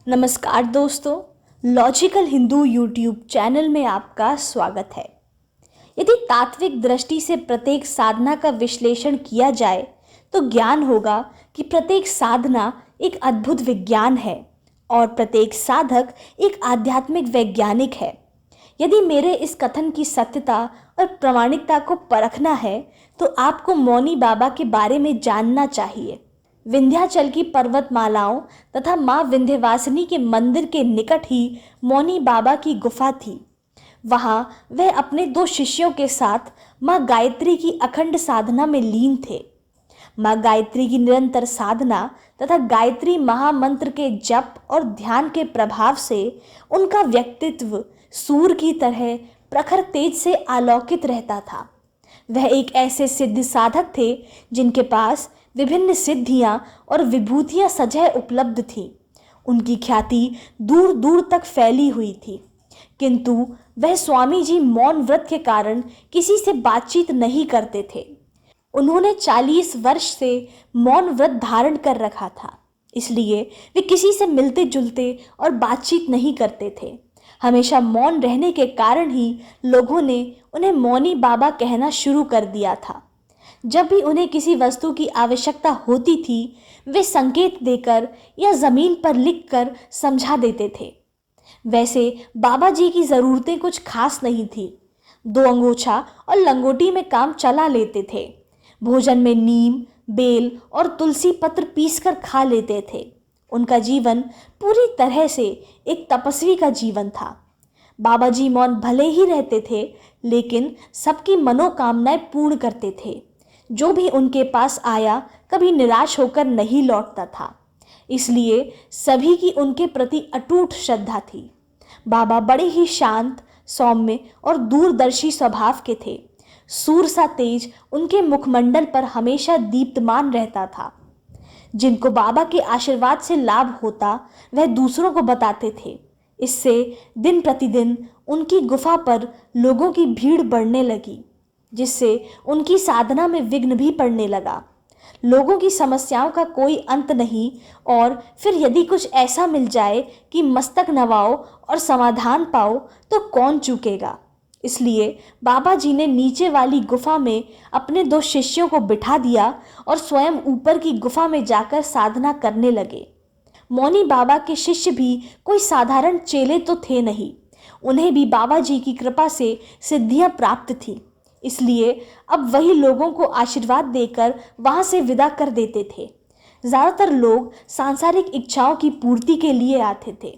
नमस्कार दोस्तों, logical Hindu YouTube channel में आपका स्वागत है। यदि तात्विक दृष्टि से प्रत्येक साधना का विश्लेषण किया जाए तो ज्ञान होगा कि प्रत्येक साधना एक अद्भुत विज्ञान है और प्रत्येक साधक एक आध्यात्मिक वैज्ञानिक है। यदि मेरे इस कथन की सत्यता और प्रामाणिकता को परखना है तो आपको मौनी बाबा के बारे में जानना चाहिए। विंध्याचल की पर्वतमालाओं तथा माँ विंध्यवासिनी के मंदिर के निकट ही मौनी बाबा की गुफा थी। वहाँ वह अपने 2 शिष्यों के साथ माँ गायत्री की अखंड साधना में लीन थे। माँ गायत्री की निरंतर साधना तथा गायत्री महामंत्र के जप और ध्यान के प्रभाव से उनका व्यक्तित्व सूर्य की तरह प्रखर तेज से आलोकित रहता था। वह एक ऐसे सिद्ध साधक थे जिनके पास विभिन्न सिद्धियां और विभूतियां सजह उपलब्ध थीं। उनकी ख्याति दूर दूर तक फैली हुई थी, किंतु वह स्वामी जी मौन व्रत के कारण किसी से बातचीत नहीं करते थे। उन्होंने 40 वर्ष से मौन व्रत धारण कर रखा था, इसलिए वे किसी से मिलते जुलते और बातचीत नहीं करते थे। हमेशा मौन रहने के कारण ही लोगों ने उन्हें मौनी बाबा कहना शुरू कर दिया था। जब भी उन्हें किसी वस्तु की आवश्यकता होती थी, वे संकेत देकर या जमीन पर लिखकर समझा देते थे। वैसे बाबा जी की ज़रूरतें कुछ खास नहीं थी। 2 अंगोछा और लंगोटी में काम चला लेते थे। भोजन में नीम, बेल और तुलसी पत्र पीसकर खा लेते थे। उनका जीवन पूरी तरह से एक तपस्वी का जीवन था। बाबा जी मौन भले ही रहते थे, लेकिन सबकी मनोकामनाएं पूर्ण करते थे। जो भी उनके पास आया कभी निराश होकर नहीं लौटता था, इसलिए सभी की उनके प्रति अटूट श्रद्धा थी। बाबा बड़े ही शांत, सौम्य और दूरदर्शी स्वभाव के थे। सूर्य सा तेज उनके मुखमंडल पर हमेशा दीप्तमान रहता था। जिनको बाबा के आशीर्वाद से लाभ होता वह दूसरों को बताते थे। इससे दिन प्रतिदिन उनकी गुफा पर लोगों की भीड़ बढ़ने लगी, जिससे उनकी साधना में विघ्न भी पड़ने लगा। लोगों की समस्याओं का कोई अंत नहीं, और फिर यदि कुछ ऐसा मिल जाए कि मस्तक नवाओ और समाधान पाओ तो कौन चूकेगा। इसलिए बाबा जी ने नीचे वाली गुफा में अपने 2 शिष्यों को बिठा दिया और स्वयं ऊपर की गुफा में जाकर साधना करने लगे। मौनी बाबा के शिष्य भी कोई साधारण चेले तो थे नहीं। उन्हें भी बाबा जी की कृपा से सिद्धियां प्राप्त थी, इसलिए अब वही लोगों को आशीर्वाद देकर वहां से विदा कर देते थे। ज़्यादातर लोग सांसारिक इच्छाओं की पूर्ति के लिए आते थे,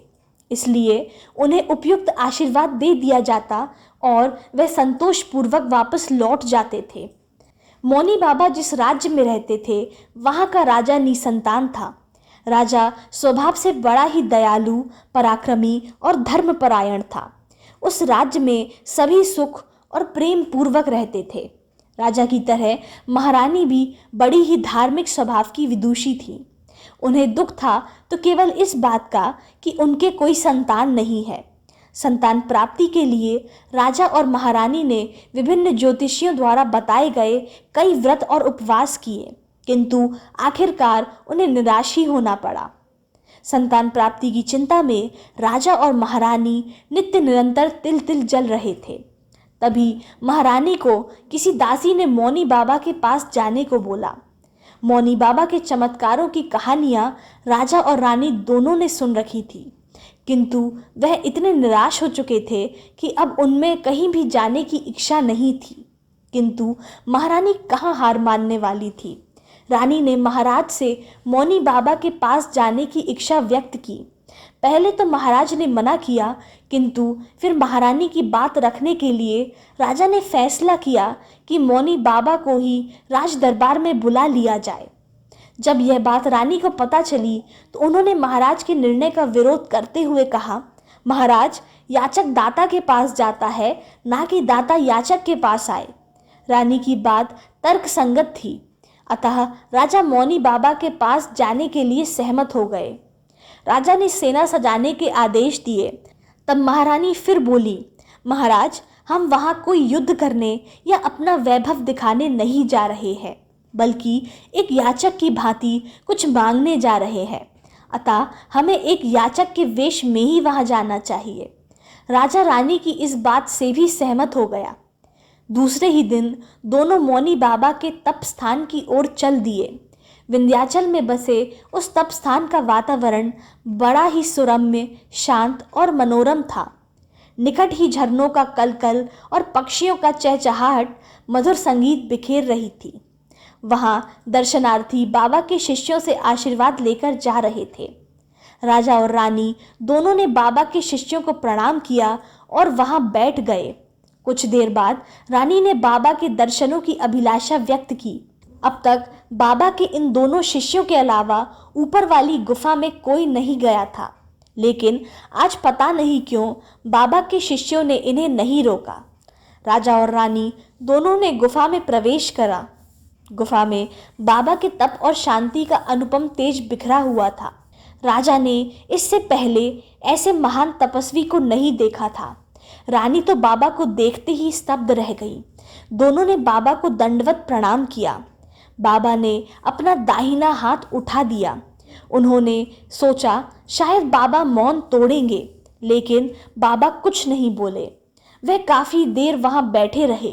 इसलिए उन्हें उपयुक्त आशीर्वाद दे दिया जाता और वे संतोषपूर्वक वापस लौट जाते थे। मौनी बाबा जिस राज्य में रहते थे वहाँ का राजा निसंतान था। राजा स्वभाव से बड़ा ही दयालु, पराक्रमी और धर्मपरायण था। उस राज्य में सभी सुख और प्रेम पूर्वक रहते थे। राजा की तरह महारानी भी बड़ी ही धार्मिक स्वभाव की विदुषी थी। उन्हें दुख था तो केवल इस बात का कि उनके कोई संतान नहीं है। संतान प्राप्ति के लिए राजा और महारानी ने विभिन्न ज्योतिषियों द्वारा बताए गए कई व्रत और उपवास किए, किंतु आखिरकार उन्हें निराश ही होना पड़ा। संतान प्राप्ति की चिंता में राजा और महारानी नित्य निरंतर तिल तिल जल रहे थे। तभी महारानी को किसी दासी ने मौनी बाबा के पास जाने को बोला। मौनी बाबा के चमत्कारों की कहानियां राजा और रानी दोनों ने सुन रखी थी, किंतु वह इतने निराश हो चुके थे कि अब उनमें कहीं भी जाने की इच्छा नहीं थी। किंतु महारानी कहाँ हार मानने वाली थी। रानी ने महाराज से मौनी बाबा के पास जाने की इच्छा व्यक्त की। पहले तो महाराज ने मना किया, किंतु फिर महारानी की बात रखने के लिए राजा ने फैसला किया कि मौनी बाबा को ही राज दरबार में बुला लिया जाए। जब यह बात रानी को पता चली तो उन्होंने महाराज के निर्णय का विरोध करते हुए कहा, महाराज, याचक दाता के पास जाता है, ना कि दाता याचक के पास आए। रानी की बात तर्कसंगत थी, अतः राजा मौनी बाबा के पास जाने के लिए सहमत हो गए। राजा ने सेना सजाने के आदेश दिए। तब महारानी फिर बोली, महाराज, हम वहाँ कोई युद्ध करने या अपना वैभव दिखाने नहीं जा रहे हैं, बल्कि एक याचक की भांति कुछ मांगने जा रहे हैं। अतः हमें एक याचक के वेश में ही वहां जाना चाहिए। राजा रानी की इस बात से भी सहमत हो गया। दूसरे ही दिन दोनों मौनी बाबा के तप स्थान की ओर चल दिए। विंध्याचल में बसे उस तप स्थान का वातावरण बड़ा ही सुरम्य, शांत और मनोरम था। निकट ही झरनों का कलकल और पक्षियों का चहचहाहट मधुर संगीत बिखेर रही थी। वहां दर्शनार्थी बाबा के शिष्यों से आशीर्वाद लेकर जा रहे थे। राजा और रानी दोनों ने बाबा के शिष्यों को प्रणाम किया और वहां बैठ गए। कुछ देर बाद रानी ने बाबा के दर्शनों की अभिलाषा व्यक्त की। अब तक बाबा के इन दोनों शिष्यों के अलावा ऊपर वाली गुफा में कोई नहीं गया था, लेकिन आज पता नहीं क्यों बाबा के शिष्यों ने इन्हें नहीं रोका। राजा और रानी दोनों ने गुफा में प्रवेश करा। गुफा में बाबा के तप और शांति का अनुपम तेज बिखरा हुआ था। राजा ने इससे पहले ऐसे महान तपस्वी को नहीं देखा था। रानी तो बाबा को देखते ही स्तब्ध रह गई। दोनों ने बाबा को दंडवत प्रणाम किया। बाबा ने अपना दाहिना हाथ उठा दिया। उन्होंने सोचा शायद बाबा मौन तोड़ेंगे, लेकिन बाबा कुछ नहीं बोले। वह काफी देर वहां बैठे रहे,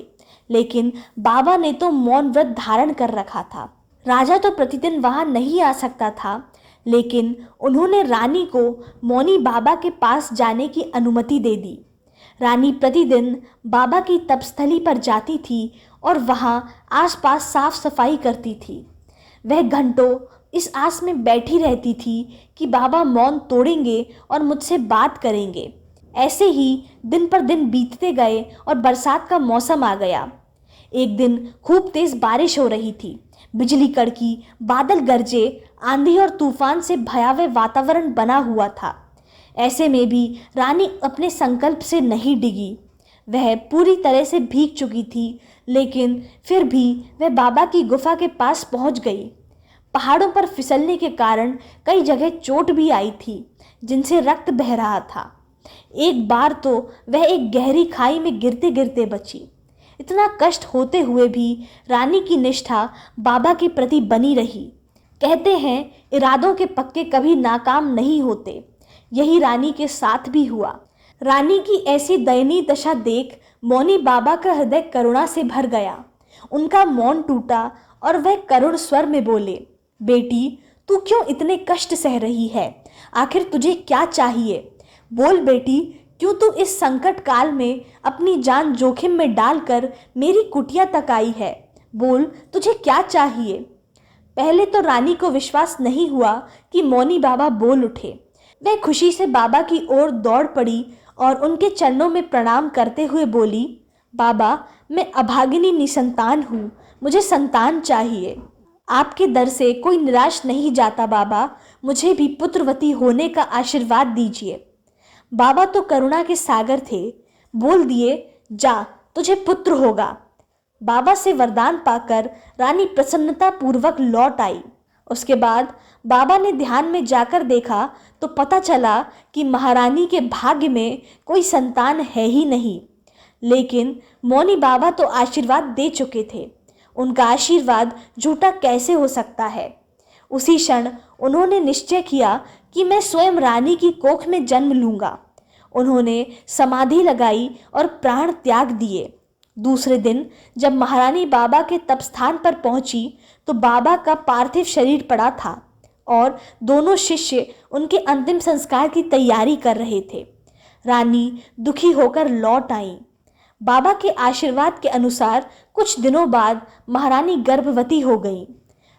लेकिन बाबा ने तो मौन व्रत धारण कर रखा था। राजा तो प्रतिदिन वहां नहीं आ सकता था, लेकिन उन्होंने रानी को मौनी बाबा के पास जाने की अनुमति दे दी। रानी प्रतिदिन बाबा की तपस्थली पर जाती थी और वहां आसपास साफ सफाई करती थी। वह घंटों इस आस में बैठी रहती थी कि बाबा मौन तोड़ेंगे और मुझसे बात करेंगे। ऐसे ही दिन पर दिन बीतते गए और बरसात का मौसम आ गया। एक दिन खूब तेज बारिश हो रही थी। बिजली कड़की, बादल गरजे, आंधी और तूफान से भयावह वातावरण बना हुआ था। ऐसे में भी रानी अपने संकल्प से नहीं डिगी। वह पूरी तरह से भीग चुकी थी, लेकिन फिर भी वह बाबा की गुफा के पास पहुंच गई। पहाड़ों पर फिसलने के कारण कई जगह चोट भी आई थी, जिनसे रक्त बह रहा था। एक बार तो वह एक गहरी खाई में गिरते गिरते बची। इतना कष्ट होते हुए भी रानी की निष्ठा बाबा के प्रति बनी रही। कहते हैं इरादों के पक्के कभी नाकाम नहीं होते। यही रानी के साथ भी हुआ। रानी की ऐसी दयनीय दशा देख मौनी बाबा का हृदय करुणा से भर गया। उनका मौन टूटा और वह करुण स्वर में बोले, बेटी, तू क्यों इतने कष्ट सह रही है? आखिर तुझे क्या चाहिए? बोल बेटी, क्यों तू इस संकट काल में अपनी जान जोखिम में डालकर मेरी कुटिया तक आई है? बोल, तुझे क्या चाहिए? पहले तो रानी को विश्वास नहीं हुआ कि मौनी बाबा बोल उठे। वह खुशी से बाबा की ओर दौड़ पड़ी और उनके चरणों में प्रणाम करते हुए बोली, बाबा, मैं अभागिनी निसंतान हूँ, मुझे संतान चाहिए। आपके दर से कोई निराश नहीं जाता बाबा, मुझे भी पुत्रवती होने का आशीर्वाद दीजिए। बाबा तो करुणा के सागर थे। बोल दिए, जा, तुझे पुत्र होगा। बाबा से वरदान पाकर रानी प्रसन्नता पूर्वक लौट आई। उसके बाद बाबा ने ध्यान में जाकर देखा तो पता चला कि महारानी के भाग्य में कोई संतान है ही नहीं। लेकिन मौनी बाबा तो आशीर्वाद दे चुके थे। उनका आशीर्वाद झूठा कैसे हो सकता है? उसी क्षण उन्होंने निश्चय किया कि मैं स्वयं रानी की कोख में जन्म लूंगा। उन्होंने समाधि लगाई और प्राण त्याग दिए। दूसरे दिन जब महारानी बाबा के तपस्थान पर पहुंची तो बाबा का पार्थिव शरीर पड़ा था और दोनों शिष्य उनके अंतिम संस्कार की तैयारी कर रहे थे। रानी दुखी होकर लौट आई। बाबा के आशीर्वाद के अनुसार कुछ दिनों बाद महारानी गर्भवती हो गई।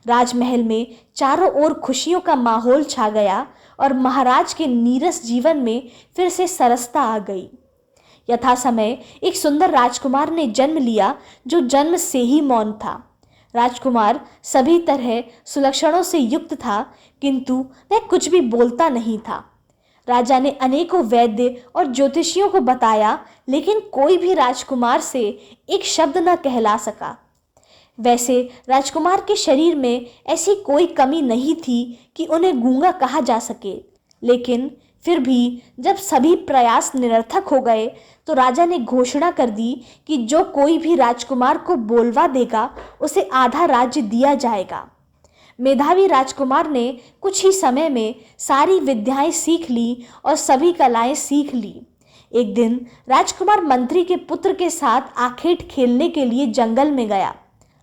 राजमहल में चारों ओर खुशियों का माहौल छा गया और महाराज के नीरस जीवन में फिर से सरसता आ गई। यथा समय एक सुंदर राजकुमार ने जन्म लिया, जो जन्म से ही मौन था। राजकुमार सभी तरह सुलक्षणों से युक्त था, किंतु वह कुछ भी बोलता नहीं था। राजा ने अनेकों वैद्य और ज्योतिषियों को बताया, लेकिन कोई भी राजकुमार से एक शब्द न कहला सका। वैसे राजकुमार के शरीर में ऐसी कोई कमी नहीं थी कि उन्हें गूंगा कहा जा सके, लेकिन फिर भी जब सभी प्रयास निरर्थक हो गए तो राजा ने घोषणा कर दी कि जो कोई भी राजकुमार को बोलवा देगा उसे आधा राज्य दिया जाएगा। मेधावी राजकुमार ने कुछ ही समय में सारी विद्याएं सीख ली और सभी कलाएं सीख ली। एक दिन राजकुमार मंत्री के पुत्र के साथ आखेट खेलने के लिए जंगल में गया।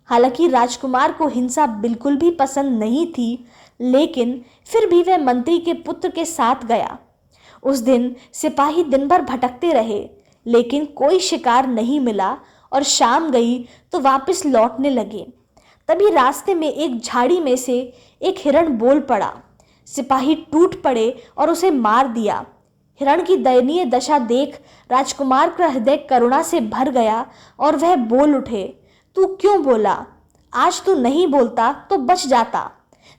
हालांकि राजकुमार को हिंसा बिल्कुल भी पसंद नहीं थी, लेकिन फिर भी वह मंत्री के पुत्र के साथ गया। उस दिन सिपाही दिन भर भटकते रहे, लेकिन कोई शिकार नहीं मिला और शाम गई तो वापस लौटने लगे। तभी रास्ते में एक झाड़ी में से एक हिरण बोल पड़ा। सिपाही टूट पड़े और उसे मार दिया। हिरण की दयनीय दशा देख राजकुमार का हृदय करुणा से भर गया और वह बोल उठे, तू क्यों बोला? आज तू नहीं बोलता तो बच जाता।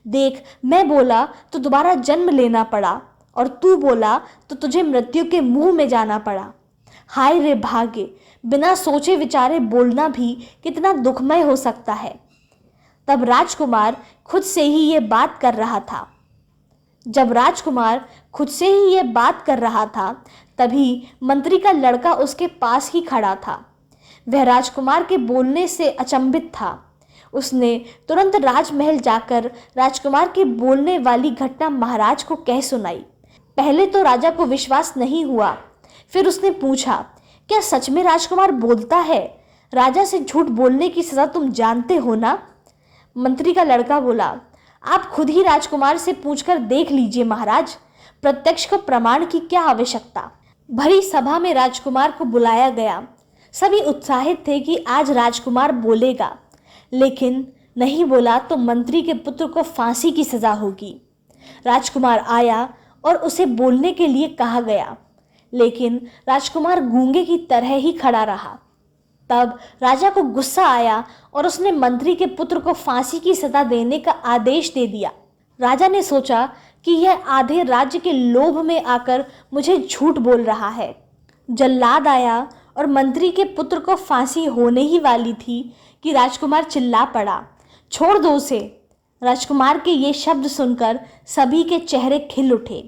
देख, मैं बोला तो दोबारा जन्म लेना पड़ा और तू बोला तो तुझे मृत्यु के मुंह में जाना पड़ा। हाय रे भाग्य, बिना सोचे विचारे बोलना भी कितना दुखमय हो सकता है। तब राजकुमार खुद से ही ये बात कर रहा था। जब राजकुमार खुद से ही ये बात कर रहा था, तभी मंत्री का लड़का उसके पास ही खड़ा था। वह राजकुमार के बोलने से अचंभित था। उसने तुरंत राजमहल जाकर राजकुमार के बोलने वाली घटना महाराज को कह सुनाई। पहले तो राजा को विश्वास नहीं हुआ। फिर उसने पूछा, क्या सच में राजकुमार बोलता है? राजा से झूठ बोलने की सज़ा तुम जानते हो ना? मंत्री का लड़का बोला, आप खुद ही राजकुमार से पूछकर देख लीजिए महाराज, प्रत्यक्ष को प्रमाण की क्या आवश्यकता। भरी सभा में राजकुमार को बुलाया गया। सभी उत्साहित थे कि आज राजकुमार बोलेगा, लेकिन नहीं बोला तो मंत्री के पुत्र को फांसी की सज़ा होगी। राजकुमार आया और उसे बोलने के लिए कहा गया, लेकिन राजकुमार गूंगे की तरह ही खड़ा रहा। तब राजा को गुस्सा आया और उसने मंत्री के पुत्र को फांसी की सज़ा देने का आदेश दे दिया। राजा ने सोचा कि यह आधे राज्य के लोभ में आकर मुझे झूठ बोल रहा है। जल्लाद आया और मंत्री के पुत्र को फांसी होने ही वाली थी कि राजकुमार चिल्ला पड़ा, छोड़ दो उसे। राजकुमार के ये शब्द सुनकर सभी के चेहरे खिल उठे।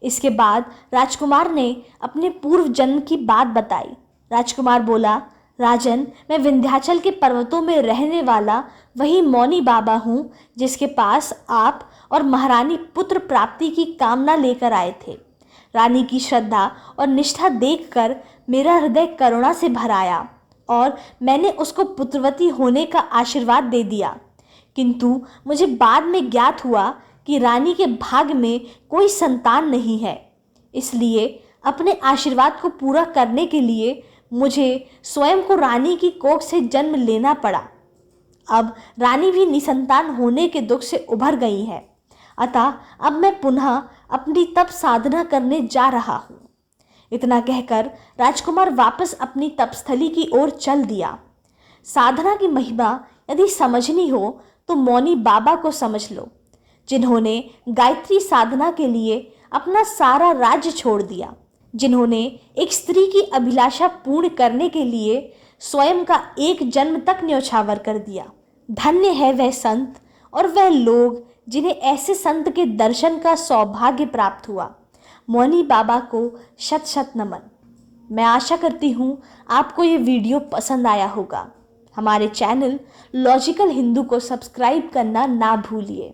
इसके बाद राजकुमार ने अपने पूर्व जन्म की बात बताई। राजकुमार बोला, राजन, मैं विंध्याचल के पर्वतों में रहने वाला वही मौनी बाबा हूँ जिसके पास आप और महारानी पुत्र प्राप्ति की कामना लेकर आए थे। रानी की श्रद्धा और निष्ठा देखकर मेरा हृदय करुणा से भर आया और मैंने उसको पुत्रवती होने का आशीर्वाद दे दिया। किंतु मुझे बाद में ज्ञात हुआ कि रानी के भाग्य में कोई संतान नहीं है। इसलिए अपने आशीर्वाद को पूरा करने के लिए मुझे स्वयं को रानी की कोख से जन्म लेना पड़ा। अब रानी भी निसंतान होने के दुख से उभर गई है, अतः अब मैं पुनः अपनी तप साधना करने जा रहा हूँ। इतना कहकर राजकुमार वापस अपनी तपस्थली की ओर चल दिया। साधना की महिमा यदि समझनी हो तो मौनी बाबा को समझ लो, जिन्होंने गायत्री साधना के लिए अपना सारा राज्य छोड़ दिया, जिन्होंने एक स्त्री की अभिलाषा पूर्ण करने के लिए स्वयं का एक जन्म तक न्यौछावर कर दिया। धन्य है वह संत और वह लोग जिन्हें ऐसे संत के दर्शन का सौभाग्य प्राप्त हुआ। मौनी बाबा को शत शत नमन। मैं आशा करती हूँ आपको ये वीडियो पसंद आया होगा। हमारे चैनल लॉजिकल हिंदू को सब्सक्राइब करना ना भूलिए।